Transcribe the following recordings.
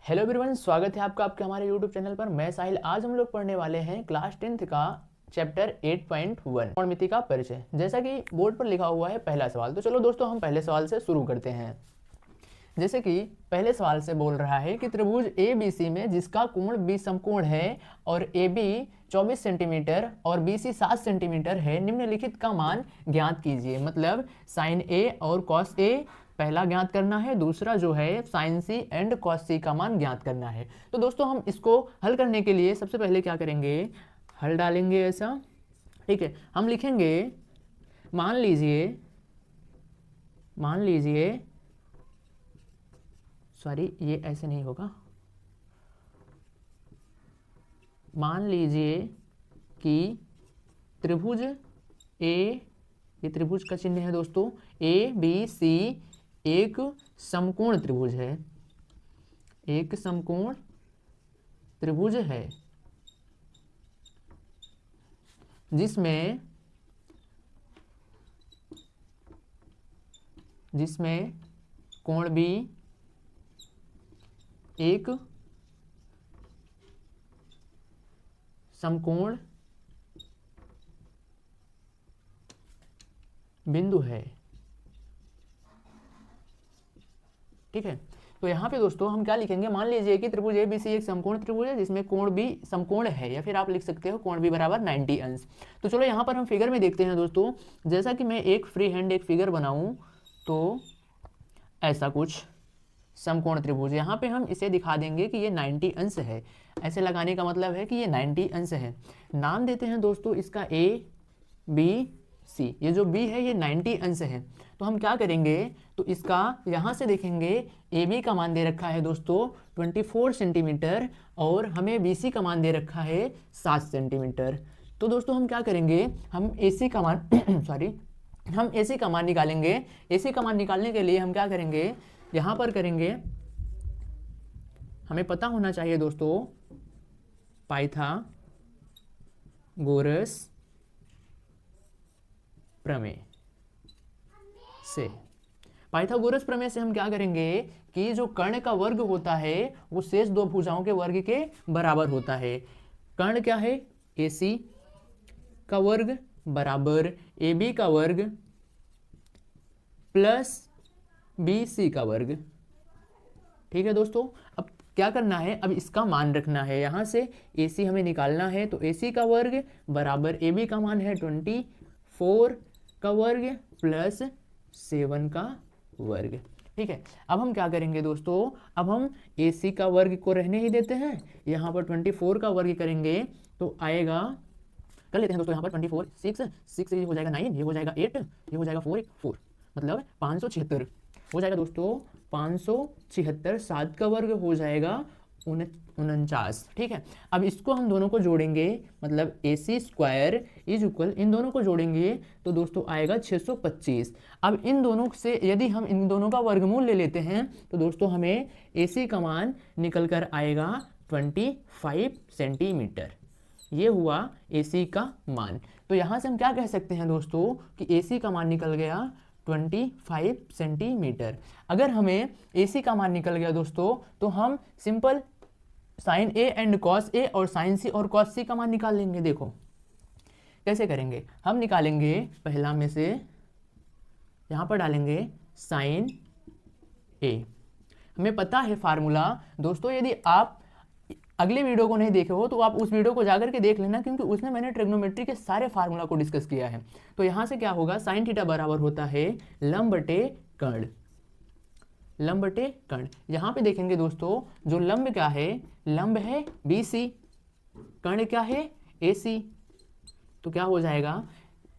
Hello everyone, स्वागत है आपका आपके हमारे यूट्यूब चैनल पर। मैं साहिल। आज हम लोग पढ़ने वाले हैं क्लास 10th का चैप्टर 8.1 त्रिकोणमिति का परिचय। जैसा कि बोर्ड पर लिखा हुआ है पहला सवाल, तो चलो दोस्तों हम पहले सवाल से शुरू करते हैं। जैसे कि पहले सवाल से बोल रहा है कि त्रिभुज ए बी सी में जिसका कोण बी समकोण है और ए बी 24 सेंटीमीटर और बी सी 7 सेंटीमीटर है, निम्नलिखित का मान ज्ञात कीजिए। मतलब साइन ए और कॉस ए पहला ज्ञात करना है, दूसरा जो है साइन सी एंड कॉस सी का मान ज्ञात करना है। तो दोस्तों हम इसको हल करने के लिए सबसे पहले क्या करेंगे, हल डालेंगे ऐसा। ठीक है, हम लिखेंगे मान लीजिए सॉरी ये ऐसे नहीं होगा। मान लीजिए कि त्रिभुज ए, ये त्रिभुज का चिन्ह है दोस्तों, ए बी सी एक समकोण त्रिभुज है, एक समकोण त्रिभुज है जिसमें कोण बी एक समकोण बिंदु है। ठीक है, तो यहाँ पे दोस्तों हम क्या लिखेंगे, मान लीजिए कि त्रिभुज ए बी सी एक समकोण त्रिभुज है जिसमें कोण भी समकोण है, या फिर आप लिख सकते हो कोण भी बराबर 90 अंश। तो चलो यहाँ पर हम फिगर में देखते हैं दोस्तों। जैसा कि मैं एक फ्री हैंड एक फिगर बनाऊं तो ऐसा कुछ समकोण त्रिभुज, यहाँ पे हम इसे दिखा देंगे कि ये 90 अंश है। ऐसे लगाने का मतलब है कि ये 90 अंश है। नाम देते हैं दोस्तों इसका ए बी सी। ये जो बी है ये 90 अंश है। तो हम क्या करेंगे, तो इसका यहाँ से देखेंगे ए बी का मान दे रखा है दोस्तों 24 सेंटीमीटर और हमें बी सी का मान दे रखा है 7 सेंटीमीटर। तो दोस्तों हम क्या करेंगे, हम ए सी का मान हम ए सी का मान निकालेंगे। ए सी का मान निकालने के लिए हम क्या करेंगे, यहाँ पर करेंगे, हमें पता होना चाहिए दोस्तों पाइथागोरस प्रमेय से। पाइथागोरस प्रमेय से हम क्या करेंगे कि जो कर्ण का वर्ग होता है वो शेष दो भुजाओं के वर्ग के बराबर होता है। कर्ण क्या है, ए सी का वर्ग बराबर ए बी का वर्ग प्लस बी सी का वर्ग। ठीक है दोस्तों, अब क्या करना है, अब इसका मान रखना है। यहाँ से ए सी हमें निकालना है, तो ए सी का वर्ग बराबर ए बी का मान है 24 का वर्ग प्लस 7 का वर्ग। ठीक है, अब हम क्या करेंगे दोस्तों, अब हम ए सी का वर्ग को रहने ही देते हैं, यहाँ पर 24 का वर्ग करेंगे तो आएगा, कर लेते हैं दोस्तों, यहाँ पर 24 6 ये हो जाएगा 9, ये हो जाएगा 8, ये हो जाएगा 4 मतलब 576 हो जाएगा दोस्तों। 576 7 का वर्ग हो जाएगा 49। ठीक है, अब इसको हम दोनों को जोड़ेंगे, मतलब ए सी स्क्वायर इज इक्वल, इन दोनों को जोड़ेंगे तो दोस्तों आएगा 625। अब इन दोनों से यदि हम इन दोनों का वर्गमूल ले लेते हैं तो दोस्तों हमें ए सी का मान निकल कर आएगा 25 सेंटीमीटर। ये हुआ ए सी का मान। तो यहाँ से हम क्या कह सकते हैं दोस्तों कि ए सी का मान निकल गया 25 सेंटीमीटर। अगर हमें ए सी का मान निकल गया दोस्तों तो हम simple sine A and cos A और साइन सी और कॉस सी का मान निकाल लेंगे। देखो कैसे करेंगे, हम निकालेंगे पहला में से, यहाँ पर डालेंगे साइन ए। हमें पता है फार्मूला दोस्तों, यदि आप अगले वीडियो को नहीं देखे हो तो आप उस वीडियो को जाकर के देख लेना, क्योंकि उसमें मैंने ट्रिग्नोमेट्री के सारे फार्मूला को डिस्कस किया है। तो यहाँ से क्या होगा, साइन थीटा बराबर होता है लंब बटे कर्ण, लंब बटे कर्ण। यहाँ पे देखेंगे दोस्तों, जो लंब क्या है, लंब है बी सी, कर्ण क्या है ए सी। तो क्या हो जाएगा,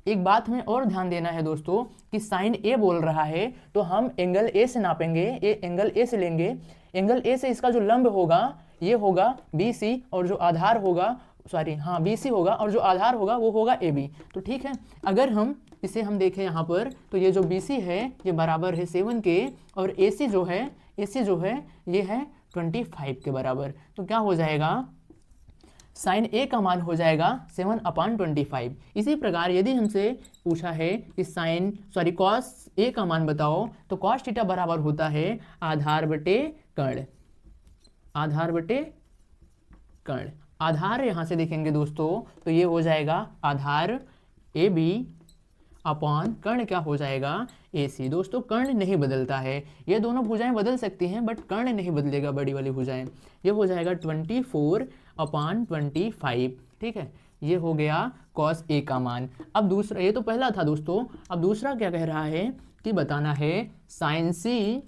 एक बात हमें और ध्यान देना है दोस्तों कि साइन ए बोल रहा है तो हम एंगल ए से नापेंगे, एंगल ए से लेंगे। एंगल ए से इसका जो लंब होगा ये होगा बी सी, और जो आधार होगा बी सी होगा और जो आधार होगा वो होगा ए बी। तो ठीक है, अगर हम इसे हम देखें यहाँ पर तो ये जो बी सी है ये बराबर है 7 के, और ए सी जो है ये है 25 के बराबर। तो क्या हो जाएगा, साइन ए का मान हो जाएगा 7/25। इसी प्रकार यदि हमसे पूछा है कि कॉस ए का मान बताओ, तो कॉस थीटा बराबर होता है आधार बटे कर्ण। आधार बटे कर्ण। आधार यहाँ से देखेंगे दोस्तों तो ये हो जाएगा आधार ए बी अपॉन कर्ण क्या हो जाएगा ए सी। दोस्तों कर्ण नहीं बदलता है, ये दोनों भुजाएं बदल सकती हैं बट कर्ण नहीं बदलेगा, बड़ी वाली भुजाएं। ये हो जाएगा 24 अपॉन 25। ठीक है, ये हो गया कॉस ए का मान। अब दूसरा, ये तो पहला था दोस्तों, अब दूसरा क्या कह रहा है कि बताना है साइन सी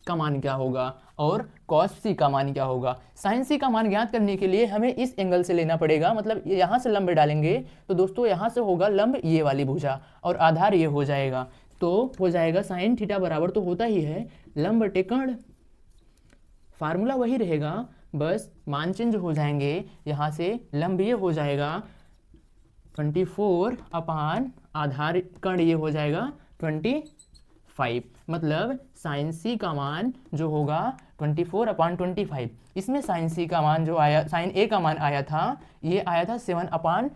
का मान क्या होगा और कॉस सी का मान क्या होगा। साइन सी का मान ज्ञात करने के लिए हमें इस एंगल से लेना पड़ेगा, मतलब यहाँ से लंब डालेंगे तो दोस्तों यहाँ से होगा लंब ये वाली भुजा और आधार ये हो जाएगा, तो हो जाएगा साइन थीटा बराबर तो होता ही है लंब बटे कर्ण। फार्मूला वही रहेगा, बस मान चेंज हो जाएंगे। यहाँ से लंब ये हो जाएगा 24 अपान आधार कर्ण ये हो जाएगा 25, मतलब साइन सी का मान जो होगा 24 अपान 25। इसमें साइन सी का मान जो आया, साइन ए का मान आया था, ये आया था 7 अपान।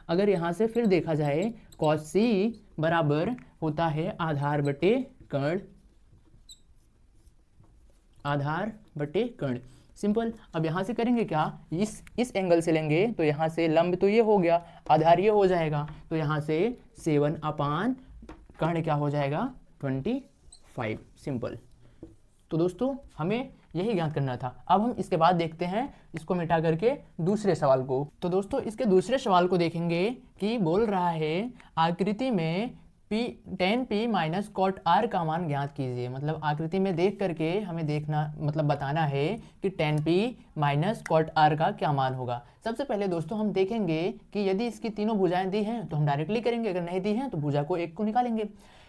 अगर यहाँ से फिर देखा जाए कॉस सी बराबर होता है आधार बटे कर्ण, आधार बटे कर्ण, सिंपल। अब यहाँ से करेंगे क्या, इस एंगल से लेंगे तो यहाँ से लंब तो ये हो गया, आधार ये हो जाएगा, तो यहाँ से 7 अपान कर्ण क्या हो जाएगा 25, सिंपल। तो दोस्तों हमें यही ज्ञात करना था। अब हम इसके बाद देखते हैं इसको मिटा करके दूसरे सवाल को। तो दोस्तों इसके दूसरे सवाल को देखेंगे कि बोल रहा है आकृति में tan p minus cot r का मान ज्ञात कीजिए। मतलब आकृति में देख करके हमें देखना, मतलब बताना है कि tan p minus cot r का क्या मान होगा। सबसे पहले दोस्तों हम देखेंगे कि यदि इसकी तीनों भुजाएं दी हैं तो हम डायरेक्टली करेंगे, अगर नहीं दी हैं तो भुजा को एक को निकालेंगे।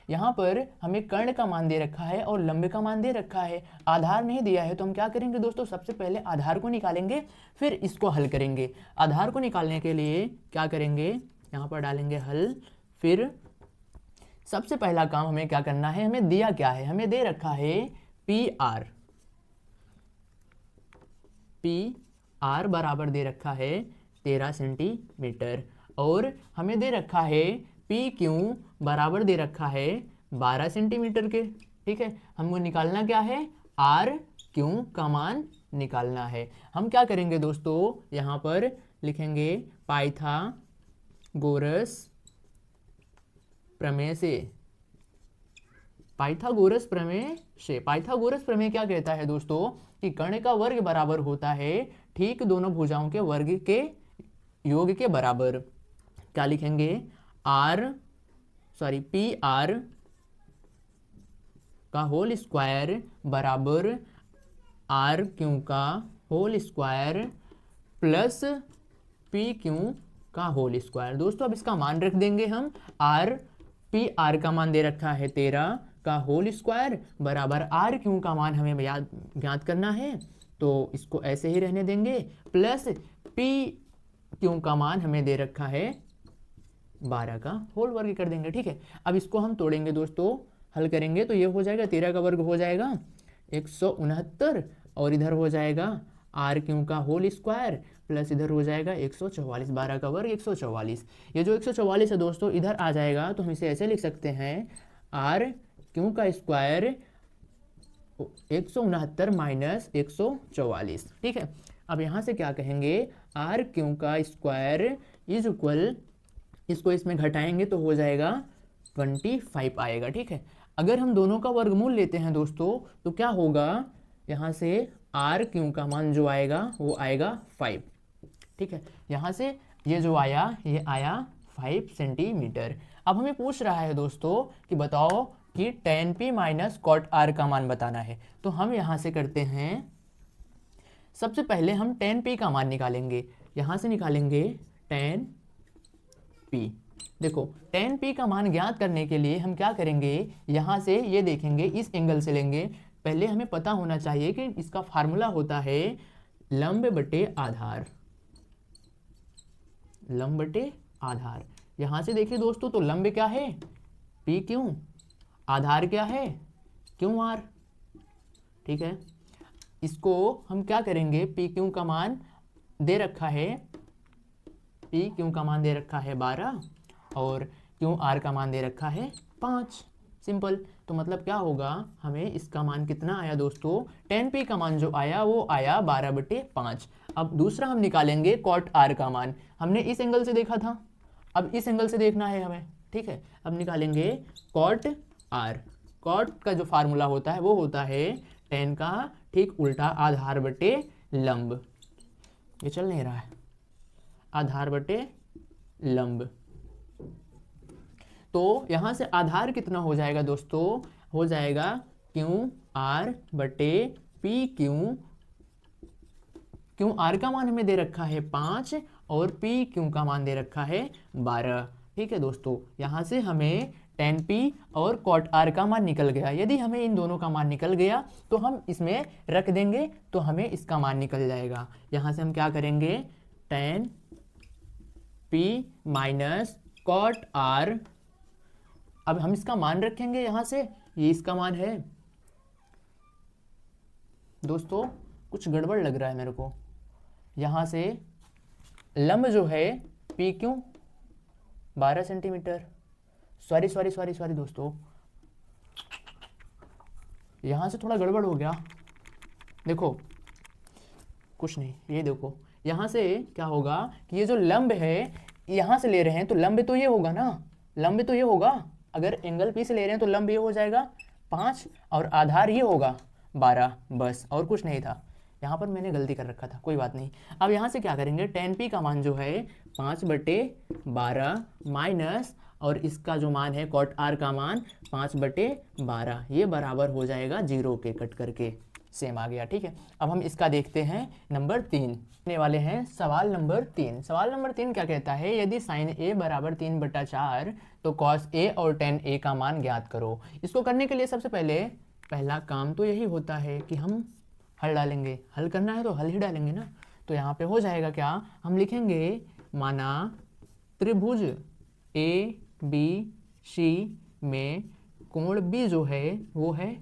यहाँ पर हमें कर्ण का मान दे रखा है और लंब का मान दे रखा है, आधार नहीं दिया है, तो हम क्या करेंगे दोस्तों, सबसे पहले आधार को निकालेंगे फिर इसको हल करेंगे। आधार को निकालने के लिए क्या करेंगे, यहाँ पर डालेंगे हल। फिर सबसे पहला काम हमें क्या करना है, हमें दिया क्या है, हमें दे रखा है पी आर बराबर दे रखा है 13 सेंटीमीटर और हमें दे रखा है पी क्यू बराबर दे रखा है 12 सेंटीमीटर के। ठीक है, हमको निकालना क्या है, आर क्यू का मान निकालना है। हम क्या करेंगे दोस्तों, यहाँ पर लिखेंगे पाइथागोरस प्रमेय से। पाइथागोरस प्रमेय से, पाइथागोरस प्रमेय क्या कहता है दोस्तों कि कर्ण का वर्ग बराबर होता है ठीक दोनों भुजाओं के वर्ग के योग के बराबर। क्या लिखेंगे, पी आर का होल स्क्वायर बराबर आर क्यू का whole square plus p q का होल स्क्वायर। दोस्तों अब इसका मान रख देंगे हम, पी आर का मान दे रखा है 13 का होल स्क्वायर बराबर आर क्यू का मान हमें ज्ञात करना है, तो इसको ऐसे ही रहने देंगे, प्लस पी क्यू का मान हमें दे रखा है 12 का होल वर्ग कर देंगे। ठीक है, अब इसको हम तोड़ेंगे दोस्तों, हल करेंगे तो ये हो जाएगा 13 का वर्ग हो जाएगा 169 और इधर हो जाएगा आर क्यू का होल स्क्वायर प्लस इधर हो जाएगा 144, 12 का वर्ग 144। ये जो 144 है दोस्तों इधर आ जाएगा, तो हम इसे ऐसे लिख सकते हैं आर क्यू का स्क्वायर 169 माइनस 144। ठीक है, अब यहाँ से क्या कहेंगे, आर क्यू का स्क्वायर इज इक्वल, इसको इसमें घटाएंगे तो हो जाएगा 25 आएगा। ठीक है, अगर हम दोनों का वर्गमूल लेते हैं दोस्तों तो क्या होगा, यहाँ से आर क्यू का मान जो आएगा वो आएगा 5। ठीक है, यहाँ से ये जो आया ये आया 5 सेंटीमीटर। अब हमें पूछ रहा है दोस्तों कि बताओ कि tan p minus cot r का मान बताना है। तो हम यहाँ से करते हैं, सबसे पहले हम tan p का मान निकालेंगे, यहाँ से निकालेंगे tan p। देखो tan p का मान ज्ञात करने के लिए हम क्या करेंगे, यहाँ से ये देखेंगे, इस एंगल से लेंगे। पहले हमें पता होना चाहिए कि इसका फार्मूला होता है लंब बटे आधार, लंब बटे आधार। यहाँ से देखिए दोस्तों तो लंब क्या है पी क्यू, आधार क्या है क्यू आर। ठीक है, इसको हम क्या करेंगे, पी क्यू का मान दे रखा है, पी क्यू का मान दे रखा है 12 और क्यू आर का मान दे रखा है 5। सिंपल। तो मतलब क्या होगा, हमें इसका मान कितना आया दोस्तों, tan p का मान जो आया वो आया 12/5। अब दूसरा हम निकालेंगे cot r का मान। हमने इस एंगल से देखा था, अब इस एंगल से देखना है हमें, ठीक है। अब निकालेंगे cot r। cot का जो फार्मूला होता है वो होता है tan का ठीक उल्टा आधार बटे लंब। ये चल नहीं रहा है, आधार बटे लंब। तो यहां से आधार कितना हो जाएगा दोस्तों, हो जाएगा क्यू आर बटे पी क्यू। क्यू आर का मान हमें दे रखा है 5 और पी क्यू का मान दे रखा है 12। ठीक है दोस्तों, यहां से हमें tan p और cot r का मान निकल गया। यदि हमें इन दोनों का मान निकल गया तो हम इसमें रख देंगे तो हमें इसका मान निकल जाएगा। यहां से हम क्या करेंगे, tan p minus cot r। अब हम इसका मान रखेंगे यहां से, ये इसका मान है। दोस्तों कुछ गड़बड़ लग रहा है मेरे को, यहां से लंब जो है पी क्यू 12 सेंटीमीटर, सॉरी दोस्तों, यहां से थोड़ा गड़बड़ हो गया। देखो कुछ नहीं, ये देखो यहां से क्या होगा कि ये जो लंब है यहां से ले रहे हैं तो लंब तो ये होगा ना, लंब तो ये होगा। अगर एंगल पी से ले रहे हैं तो लंब ये हो जाएगा 5 और आधार ये होगा 12, बस और कुछ नहीं था। यहाँ पर मैंने गलती कर रखा था, कोई बात नहीं। अब यहाँ से क्या करेंगे, tan p का मान जो है 5/12 माइनस और इसका जो मान है cot r का मान 5/12, ये बराबर हो जाएगा 0 के, कट करके सेम आ गया। ठीक है, अब हम इसका देखते हैं नंबर 3 वाले हैं। सवाल नंबर 3, सवाल नंबर 3 क्या कहता है, यदि sin a बराबर 3/4 तो cos a और tan a का मान ज्ञात करो। इसको करने के लिए सबसे पहला काम तो यही होता है कि हम हल डालेंगे, हल करना है तो हल ही डालेंगे ना। तो यहाँ पे हो जाएगा क्या, हम लिखेंगे माना त्रिभुज ए बी सी में कोण बी जो है वो है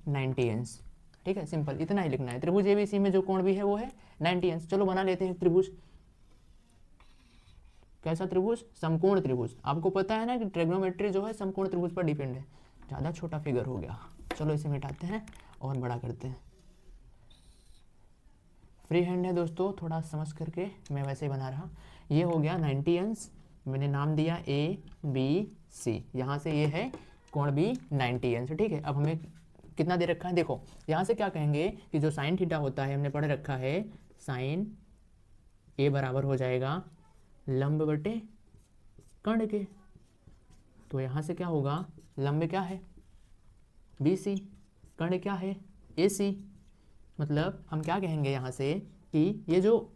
90 अंश। ठीक है, सिंपल इतना ही लिखना है। त्रिभुज ए बी सी में जो कोण भी है वो है 90 अंश। चलो बना लेते हैं त्रिभुज। कैसा त्रिभुज, समकोण त्रिभुज। आपको पता है ना कि ट्रिग्नोमेट्री जो है समकोण त्रिभुज पर डिपेंड है। ज़्यादा छोटा फिगर हो गया, चलो इसे मिटाते हैं और बड़ा करते हैं। फ्री हैंड है दोस्तों, थोड़ा समझ करके, मैं वैसे ही बना रहा। ये हो गया 90 अंश, मैंने नाम दिया ए बी सी। यहाँ से ये है कोण बी 90 अंश। ठीक है, अब हमें कितना दे रखा है, देखो यहाँ से क्या कहेंगे कि जो साइन थीटा होता है हमने पढ़ रखा है, साइन ए बराबर हो जाएगा लंब बटे कर्ण के। तो यहाँ से क्या होगा, लंब क्या है बी सी, कर्ण क्या है ए सी। मतलब हम क्या कहेंगे यहाँ से कि ये जो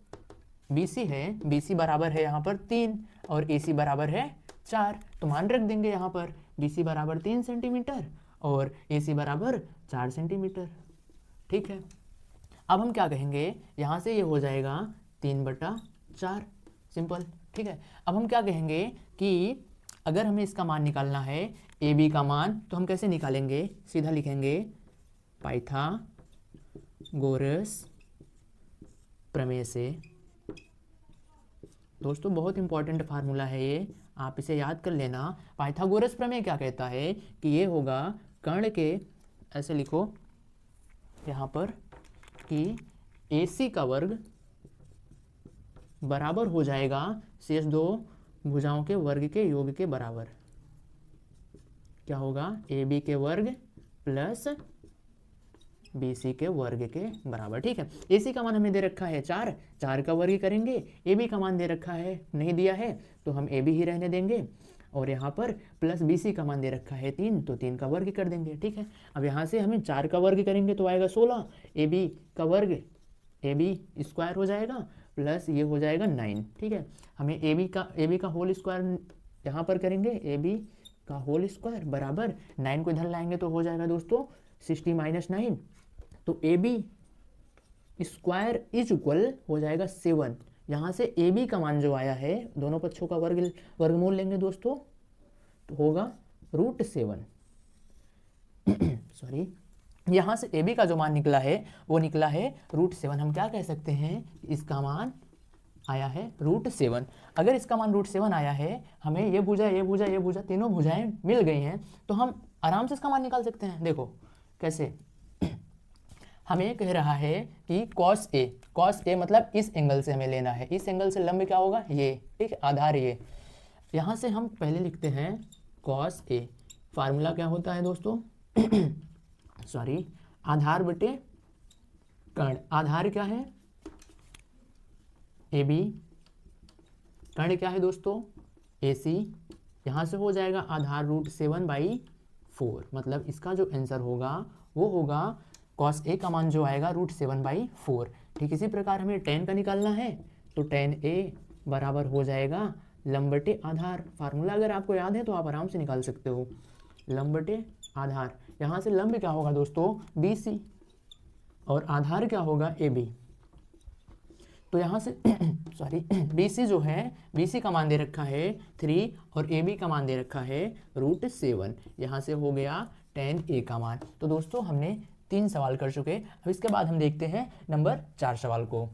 BC है, BC बराबर है यहाँ पर 3 और AC बराबर है 4। तो मान रख देंगे यहाँ पर BC बराबर 3 सेंटीमीटर और AC बराबर 4 सेंटीमीटर। ठीक है, अब हम क्या कहेंगे, यहाँ से ये हो जाएगा 3/4, सिंपल। ठीक है, अब हम क्या कहेंगे कि अगर हमें इसका मान निकालना है AB का मान, तो हम कैसे निकालेंगे, सीधा लिखेंगे पाइथागोरस प्रमेय से। दोस्तों बहुत इंपॉर्टेंट फार्मूला है ये, आप इसे याद कर लेना। पाइथागोरस प्रमेय क्या कहता है कि ये होगा कर्ण के, ऐसे लिखो यहाँ पर कि AC का वर्ग बराबर हो जाएगा शेष दो भुजाओं के वर्ग के योग के बराबर। क्या होगा, AB के वर्ग प्लस BC के वर्ग के बराबर। ठीक है, AC का मान हमें दे रखा है 4 का वर्ग करेंगे। AB का मान दे रखा है, नहीं दिया है तो हम AB ही रहने देंगे। और यहाँ पर प्लस BC का मान दे रखा है 3, तो 3 का वर्ग कर देंगे। ठीक है, अब यहाँ से हमें 4 का वर्ग करेंगे तो आएगा 16। AB का वर्ग AB स्क्वायर हो जाएगा प्लस ये हो जाएगा 9। ठीक है, हमें AB का होल स्क्वायर यहाँ पर करेंगे, AB का होल स्क्वायर बराबर 9 को इधर लाएंगे तो हो जाएगा दोस्तों 60 - 9। तो AB स्क्वायर इज इक्वल हो जाएगा 7। यहाँ से AB का मान जो आया है, दोनों पक्षों का वर्गमूल लेंगे दोस्तों, तो होगा √7। सॉरी, यहाँ से AB का जो मान निकला है वो निकला है √7। हम क्या कह सकते हैं, इसका मान आया है √7। अगर इसका मान √7 आया है, हमें ये भुजा तीनों भुजाएं मिल गई हैं, तो हम आराम से इसका मान निकाल सकते हैं। देखो कैसे, हमें कह रहा है कि कॉस ए मतलब इस एंगल से हमें लेना है, इस एंगल से लंब क्या होगा ये, ठीक है, आधार ये। यहाँ से हम पहले लिखते हैं कॉस ए, फार्मूला क्या होता है दोस्तों सॉरी, आधार बटे कर्ण। आधार क्या है ए बी, कर्ण क्या है दोस्तों ए सी। यहाँ से हो जाएगा आधार √7/4, मतलब इसका जो आंसर होगा वो होगा कॉस ए का मान जो आएगा √7/4। ठीक इसी प्रकार हमें tan का निकालना है, तो tan a बराबर हो जाएगा लंब बटे आधार। फार्मूला अगर आपको याद है तो आप आराम से निकाल सकते हो, लंब बटे आधार। यहाँ से लंब क्या होगा दोस्तों BC और आधार क्या होगा AB। तो यहाँ से सॉरी BC जो है, BC का मान दे रखा है 3 और AB का मान दे रखा है √7। यहाँ से हो गया tan A का मान। तो दोस्तों हमने 3 सवाल कर चुके। अब इसके बाद हम देखते हैं नंबर 4 सवाल को।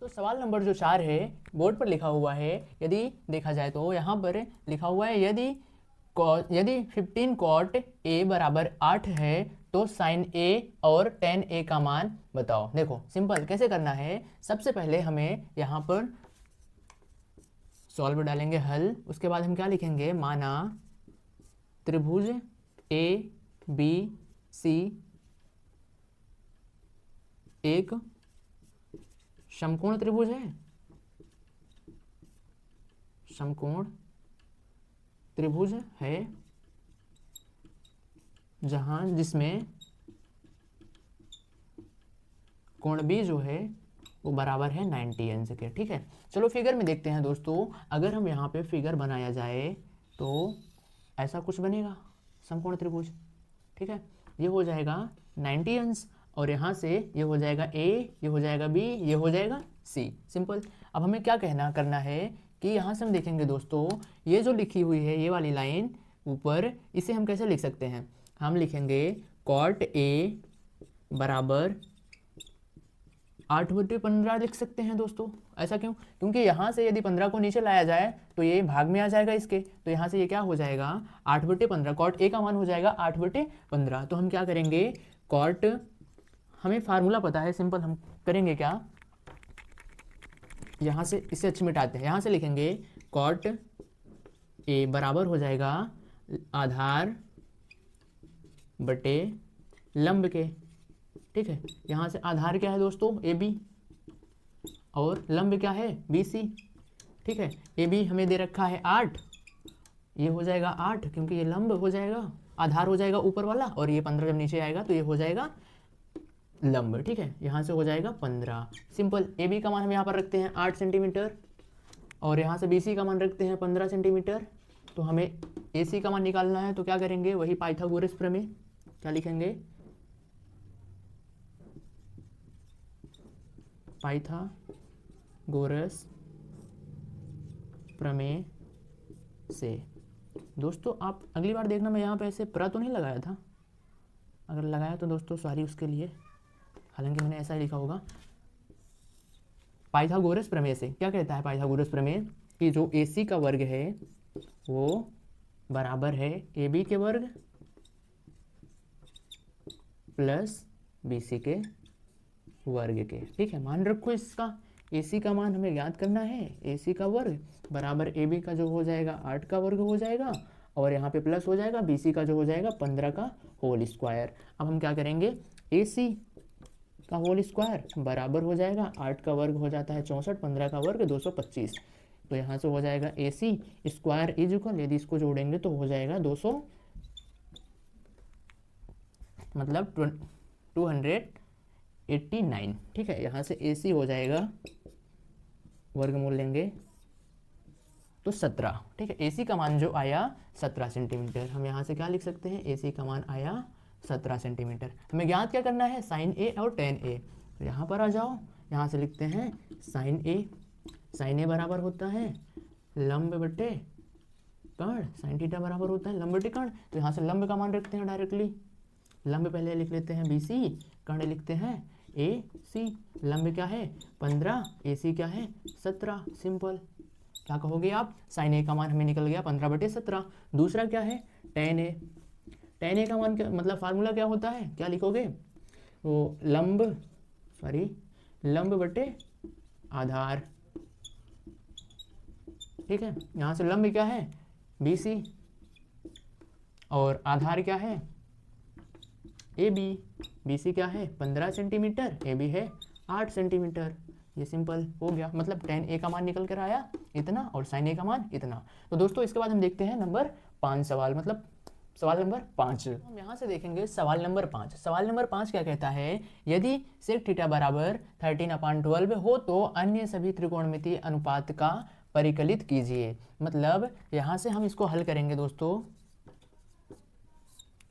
तो सवाल नंबर जो 4 है बोर्ड पर लिखा हुआ है, यदि देखा जाए तो यहाँ पर लिखा हुआ है यदि 15 cot A बराबर 8 है तो sin A और tan A का मान बताओ। देखो सिंपल कैसे करना है, सबसे पहले हमें यहाँ पर सॉल्व डालेंगे हल, उसके बाद हम क्या लिखेंगे, माना त्रिभुज ABC एक समकोण त्रिभुज है, समकोण त्रिभुज है जहां जिसमें कोण B जो है वो बराबर है 90 अंश के। ठीक है, चलो फिगर में देखते हैं दोस्तों। अगर हम यहाँ पे फिगर बनाया जाए तो ऐसा कुछ बनेगा समकोण त्रिभुज। ठीक है, ये हो जाएगा 90 अंश और यहाँ से ये हो जाएगा A, ये हो जाएगा B, ये हो जाएगा C। सिंपल। अब हमें क्या करना है कि यहाँ से हम देखेंगे दोस्तों, ये जो लिखी हुई है ये वाली लाइन ऊपर, इसे हम कैसे लिख सकते हैं, हम लिखेंगे cot A बराबर 8/15 लिख सकते हैं दोस्तों। ऐसा क्यों, क्योंकि यहाँ से यदि 15 को नीचे लाया जाए तो ये भाग में आ जाएगा इसके, तो यहाँ से ये क्या हो जाएगा 8/15, cot A का मान हो जाएगा 8/15। तो हम क्या करेंगे, cot, हमें फार्मूला पता है, सिंपल हम करेंगे क्या, यहाँ से इसे अच्छे मिटाते हैं, यहाँ से लिखेंगे cot A बराबर हो जाएगा आधार बटे लंब के। ठीक है, यहाँ से आधार क्या है दोस्तों AB और लंब क्या है BC। ठीक है, AB हमें दे रखा है 8, ये हो जाएगा 8 क्योंकि ये लंब हो जाएगा, आधार हो जाएगा ऊपर वाला, और ये 15 जब नीचे आएगा तो ये हो जाएगा लंब। ठीक है, यहाँ से हो जाएगा 15। सिंपल। AB का मान हम यहाँ पर रखते हैं 8 सेंटीमीटर और यहाँ से BC का मान रखते हैं 15 सेंटीमीटर। तो हमें AC का मान निकालना है, तो क्या करेंगे, वही पाइथागोरस प्रमेय, क्या लिखेंगे, पाइथागोरस प्रमेय से। दोस्तों आप अगली बार देखना, मैं यहाँ पे ऐसे प्र तो नहीं लगाया था, अगर लगाया तो दोस्तों सॉरी उसके लिए, हालांकि मैंने ऐसा ही लिखा होगा। पाइथागोरस प्रमेय से क्या कहता है पाइथागोरस प्रमेय, कि जो AC का वर्ग है वो बराबर है AB के वर्ग प्लस BC के वर्ग के। ठीक है, मान रखो इसका AC का मान हमें ज्ञात करना है, AC का वर्ग बराबर AB का जो हो जाएगा 8 का वर्ग हो जाएगा, और यहाँ पे प्लस हो जाएगा BC का जो हो जाएगा 15 का होल स्क्वायर। अब हम क्या करेंगे, AC का होल स्क्वायर बराबर हो जाएगा 8 का वर्ग हो जाता है 64, 15 का वर्ग 225। तो यहाँ से हो जाएगा AC स्क्वायर इज इक्वल, यदि इसको जोड़ेंगे तो हो जाएगा 200, मतलब 289। ठीक है, यहाँ से AC हो जाएगा, वर्गमूल लेंगे तो 17। ठीक है, AC का मान जो आया 17 सेंटीमीटर। हम यहाँ से क्या लिख सकते हैं, AC का मान आया 17 सेंटीमीटर। हमें ज्ञात क्या करना है, sin A और tan A। तो यहाँ पर आ जाओ, यहाँ से लिखते हैं sin A। sin A बराबर होता है लंब बटे कर्ण, sin थीटा बराबर होता है लंब बटे कर्ण। तो यहाँ से लंब का मान रखते हैं डायरेक्टली, लंब पहले लिख लेते हैं BC, कर्ण लिखते हैं AC। लंब क्या है 15, AC क्या है 17। सिंपल। क्या कहोगे आप, sin A का मान हमें निकल गया 15/17। दूसरा क्या है tan A। tan a का मान क्या, मतलब फार्मूला क्या होता है, क्या लिखोगे, वो लंब बटे आधार, ठीक है। यहाँ से लंब क्या है BC और आधार क्या है AB। BC क्या है 15 सेंटीमीटर, AB है 8 सेंटीमीटर। ये सिंपल हो गया, मतलब tan A का मान निकल कर आया इतना और sin A का मान इतना। तो दोस्तों इसके बाद हम देखते हैं नंबर 5 सवाल, मतलब सवाल नंबर 5। हम यहाँ से देखेंगे सवाल नंबर 5। सवाल नंबर 5 क्या कहता है, यदि sec थीटा बराबर 13/12 हो तो अन्य सभी त्रिकोणमितीय अनुपात का परिकलित कीजिए। मतलब यहाँ से हम इसको हल करेंगे दोस्तों,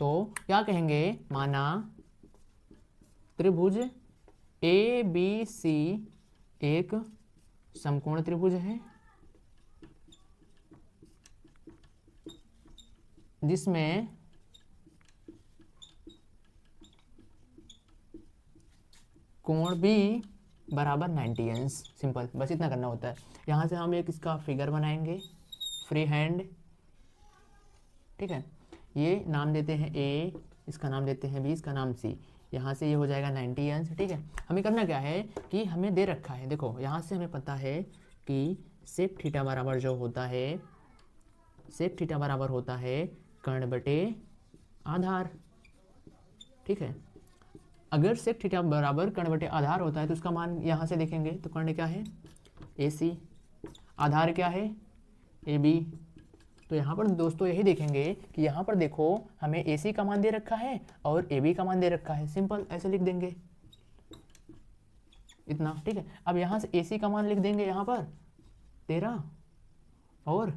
तो क्या कहेंगे, माना त्रिभुज ABC एक समकोण त्रिभुज है जिसमें कोण B बराबर 90 अंश। सिंपल, बस इतना करना होता है। यहाँ से हम एक इसका फिगर बनाएंगे फ्री हैंड, ठीक है। ये नाम देते हैं A, इसका नाम देते हैं B, इसका नाम C। यहाँ से ये हो जाएगा 90 अंश, ठीक है। हमें करना क्या है कि हमें दे रखा है, देखो यहाँ से हमें पता है कि सेक थीटा बराबर जो होता है, सेक थीटा बराबर होता है कर्ण बटे आधार, ठीक है। अगर सेक थीटा बराबर कर्ण बटे आधार होता है तो उसका मान यहाँ से देखेंगे तो कर्ण क्या है AC, आधार क्या है AB। तो यहाँ पर दोस्तों यही देखेंगे कि यहाँ पर देखो हमें AC का मान दे रखा है और AB का मान दे रखा है। सिंपल ऐसे लिख देंगे इतना, ठीक है। अब यहाँ से AC का मान लिख देंगे यहाँ पर 13 और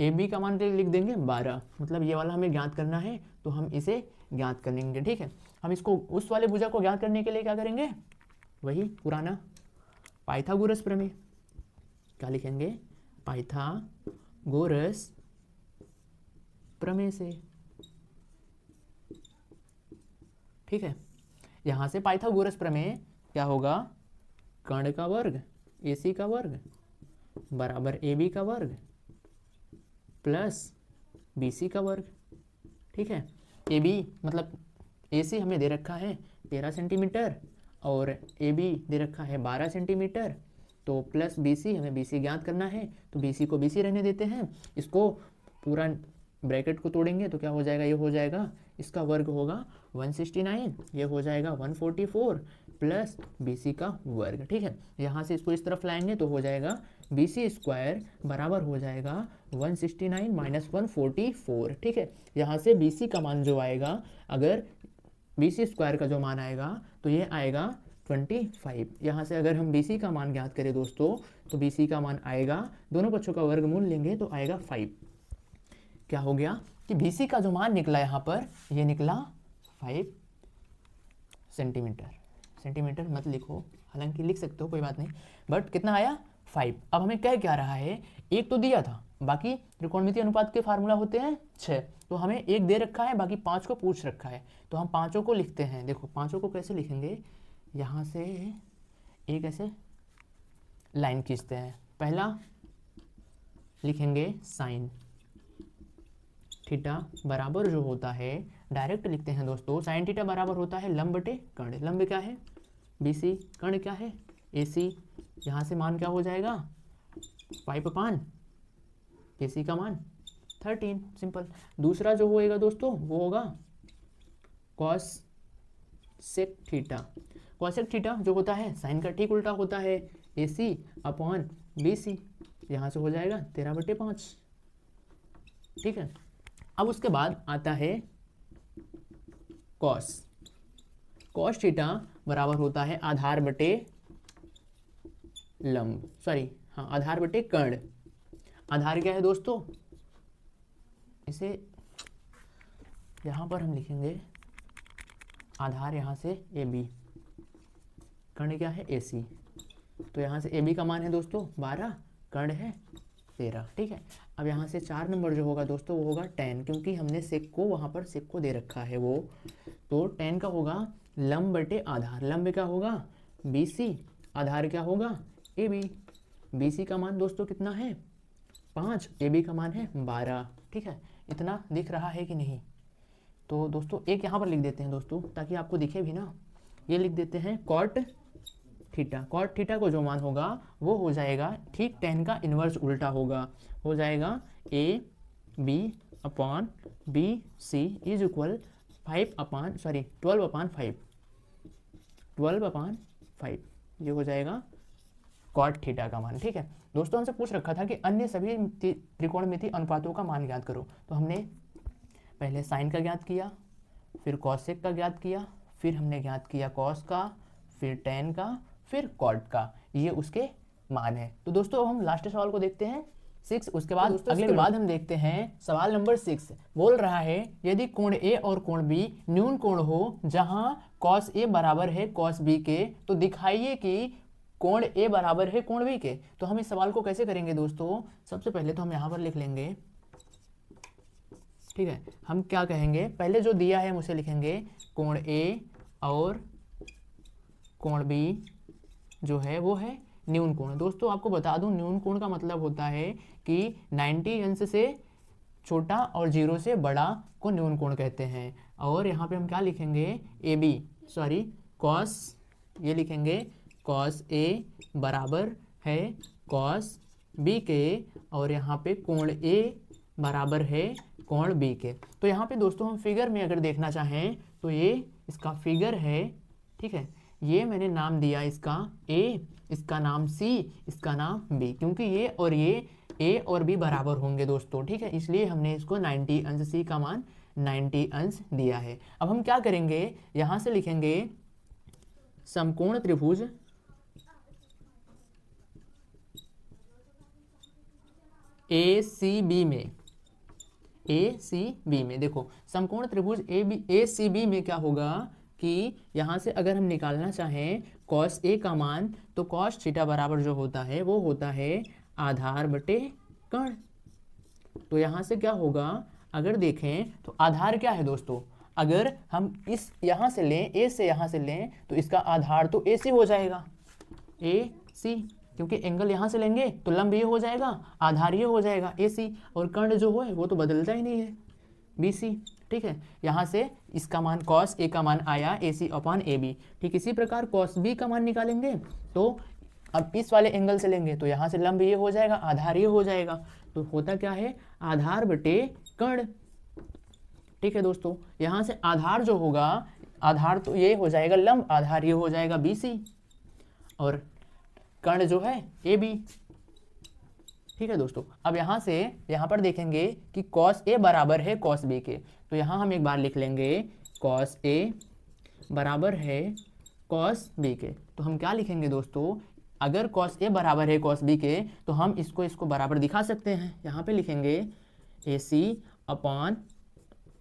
AB का मान लिख देंगे 12। मतलब ये वाला हमें ज्ञात करना है तो हम इसे ज्ञात कर लेंगे, ठीक है। हम इसको उस वाले भुजा को ज्ञात करने के लिए क्या करेंगे, वही पुराना पाइथागोरस प्रमेय, क्या लिखेंगे, पाइथागोरस प्रमेय से, ठीक है। यहाँ से पाइथागोरस प्रमेय क्या होगा, कर्ण का वर्ग AC का वर्ग बराबर AB का वर्ग प्लस BC का वर्ग, ठीक है। AB मतलब AC हमें दे रखा है 13 सेंटीमीटर और AB दे रखा है 12 सेंटीमीटर, तो प्लस BC, हमें BC ज्ञात करना है तो BC को BC रहने देते हैं। इसको पूरा ब्रैकेट को तोड़ेंगे तो क्या हो जाएगा, ये हो जाएगा, इसका वर्ग होगा 169, ये हो जाएगा 144 प्लस BC का वर्ग, ठीक है। यहाँ से इसको इस तरफ लाएंगे तो हो जाएगा BC स्क्वायर बराबर हो जाएगा 169 माइनस 144, ठीक है। यहाँ से BC का मान जो आएगा, अगर BC स्क्वायर का जो मान आएगा तो ये आएगा 25। यहाँ से अगर हम BC का मान ज्ञात करें दोस्तों तो BC का मान आएगा, दोनों पक्षों का वर्गमूल लेंगे तो आएगा 5। क्या हो गया कि BC का जो मान निकला यहाँ पर, ये निकला 5 सेंटीमीटर। सेंटीमीटर मत लिखो, हालांकि लिख सकते हो कोई बात नहीं, बट कितना आया 5। अब हमें कह क्या रहा है, एक तो दिया था, बाकी त्रिकोणमितीय अनुपात के फार्मूला होते हैं 6, तो हमें एक दे रखा है, बाकी 5 को पूछ रखा है, तो हम पाँचों को लिखते हैं। देखो पाँचों को कैसे लिखेंगे, यहाँ से एक ऐसे लाइन खींचते हैं। पहला लिखेंगे साइन थीटा बराबर जो होता है, डायरेक्ट लिखते हैं दोस्तों, साइन थीटा बराबर होता है लंब बटे कर्ण। लंब क्या है BC, कर्ण क्या है AC। यहाँ से मान क्या हो जाएगा 5/5, AC का मान 13। सिंपल। दूसरा जो होएगा दोस्तों वो होगा cosec theta. Cosec theta जो होता है साइन का ठीक उल्टा होता है, AC/BC। यहाँ से हो जाएगा 13/5, ठीक है। अब उसके बाद आता है कॉस। कॉस थीटा बराबर होता है आधार बटे लंब, सॉरी हाँ, आधार बटे कर्ण। आधार क्या है दोस्तों, इसे यहाँ पर हम लिखेंगे आधार, यहाँ से AB, कर्ण क्या है AC। तो यहाँ से AB का मान है दोस्तों 12, कर्ण है 13, ठीक है। अब यहाँ से 4 नंबर जो होगा दोस्तों वो होगा tan, क्योंकि हमने सेक को वहाँ पर सेक को दे रखा है वो, तो tan का होगा लंब बटे आधार। लंब क्या होगा BC, आधार क्या होगा AB। BC का मान दोस्तों कितना है 5, AB का मान है 12, ठीक है। इतना दिख रहा है कि नहीं, तो दोस्तों एक यहाँ पर लिख देते हैं दोस्तों, ताकि आपको दिखे भी ना। ये लिख देते हैं कॉट थीटा। कॉट थीटा को जो मान होगा वो हो जाएगा ठीक tan का इन्वर्स उल्टा होगा, हो जाएगा A B upon B C is equal 12/5 ये हो जाएगा कॉट थीटा का मान। ठीक है दोस्तों, हमसे पूछ रखा था कि अन्य सभी त्रिकोणमिति अनुपातों का मान ज्ञात करो। तो हमने पहले साइन का ज्ञात किया, फिर कॉसेक का ज्ञात किया, फिर हमने ज्ञात किया कॉस का, फिर टेन का, फिर कॉट का, ये उसके मान है। तो दोस्तों अब हम लास्ट सवाल को देखते हैं 6। उसके बाद अगले के बाद हम देखते हैं सवाल नंबर 6। बोल रहा है यदि कोण ए और कोण बी न्यून कोण हो जहां कॉस ए बराबर है कॉस बी के, तो दिखाइए कि कोण ए बराबर है कोण बी के। तो हम इस सवाल को कैसे करेंगे दोस्तों, सबसे पहले तो हम यहाँ पर लिख लेंगे। ठीक है, हम क्या कहेंगे, पहले जो दिया है हम उसे लिखेंगे कोण ए और कोण बी जो है वो है न्यून कोण। दोस्तों आपको बता दूं न्यून कोण का मतलब होता है कि 90 अंश से छोटा और 0 से बड़ा को न्यून कोण कहते हैं। और यहाँ पे हम क्या लिखेंगे, ए बी सॉरी कॉस, ये लिखेंगे कॉस ए बराबर है कॉस बी के, और यहाँ पे कोण ए बराबर है कोण बी के। तो यहाँ पे दोस्तों हम फिगर में अगर देखना चाहें तो ये इसका फिगर है। ठीक है, ये मैंने नाम दिया इसका ए, इसका नाम सी, इसका नाम बी, क्योंकि ये और ये ए और बी बराबर होंगे दोस्तों। ठीक है, इसलिए हमने इसको 90 अंश, सी का मान 90 अंश दिया है। अब हम क्या करेंगे, यहाँ से लिखेंगे समकोण त्रिभुज ए सी बी में, ए सी बी में देखो समकोण त्रिभुज ए सी बी में क्या होगा कि यहाँ से अगर हम निकालना चाहें कॉस ए का मान, तो कॉस थीटा बराबर जो होता है वो होता है आधार बटे कर्ण। तो यहाँ से क्या होगा, अगर देखें तो आधार क्या है दोस्तों, अगर हम इस यहाँ से लें, ए से यहाँ से लें, तो इसका आधार तो ए सी हो जाएगा, ए सी, क्योंकि एंगल यहाँ से लेंगे तो लंब ये हो जाएगा, आधार ये हो जाएगा ए सी, और कर्ण जो है वो तो बदलता ही नहीं है, बी सी। ठीक है, यहाँ से इसका मान कॉस ए का मान आया ए सी अपॉन ए बी। ठीक इसी प्रकार कॉस बी का मान निकालेंगे तो अब इस वाले एंगल से लेंगे तो यहाँ से लंब ये हो जाएगा, आधार ये हो जाएगा, तो होता क्या है आधार बटे कर्ण। ठीक है दोस्तों, यहाँ से आधार जो होगा, आधार तो ये हो जाएगा लंब, आधार ये हो जाएगा बी सी, और कर्ण जो है ए बी। ठीक है दोस्तों, अब यहाँ से यहाँ पर देखेंगे कि कॉस ए बराबर है कॉस बी के, तो यहाँ हम एक बार लिख लेंगे कॉस ए बराबर है कॉस बी के। तो हम क्या लिखेंगे दोस्तों, अगर कॉस ए बराबर है कॉस बी के तो हम इसको बराबर दिखा सकते हैं। यहाँ पे लिखेंगे A C upon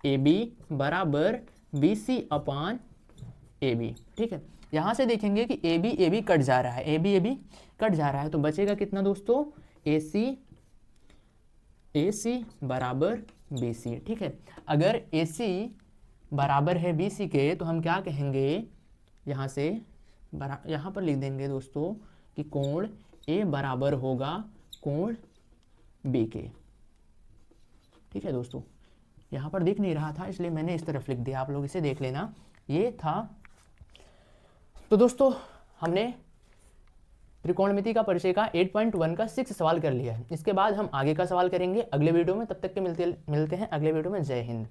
A B बराबर B C upon A B. ठीक है, यहाँ से देखेंगे कि ए बी कट जा रहा है, ए बी कट जा रहा है, तो बचेगा कितना दोस्तों, ए सी बराबर बी सी। ठीक है, अगर ए सी बराबर है बी सी के तो हम क्या कहेंगे, यहाँ से यहाँ पर लिख देंगे दोस्तों कि कोण ए बराबर होगा कोण बी के। ठीक है दोस्तों, यहाँ पर दिख नहीं रहा था इसलिए मैंने इस तरफ लिख दिया, आप लोग इसे देख लेना, ये था। तो दोस्तों हमने त्रिकोणमिति का परिचय का 8.1 का 6 सवाल कर लिया है। इसके बाद हम आगे का सवाल करेंगे अगले वीडियो में, तब तक के मिलते हैं अगले वीडियो में। जय हिंद।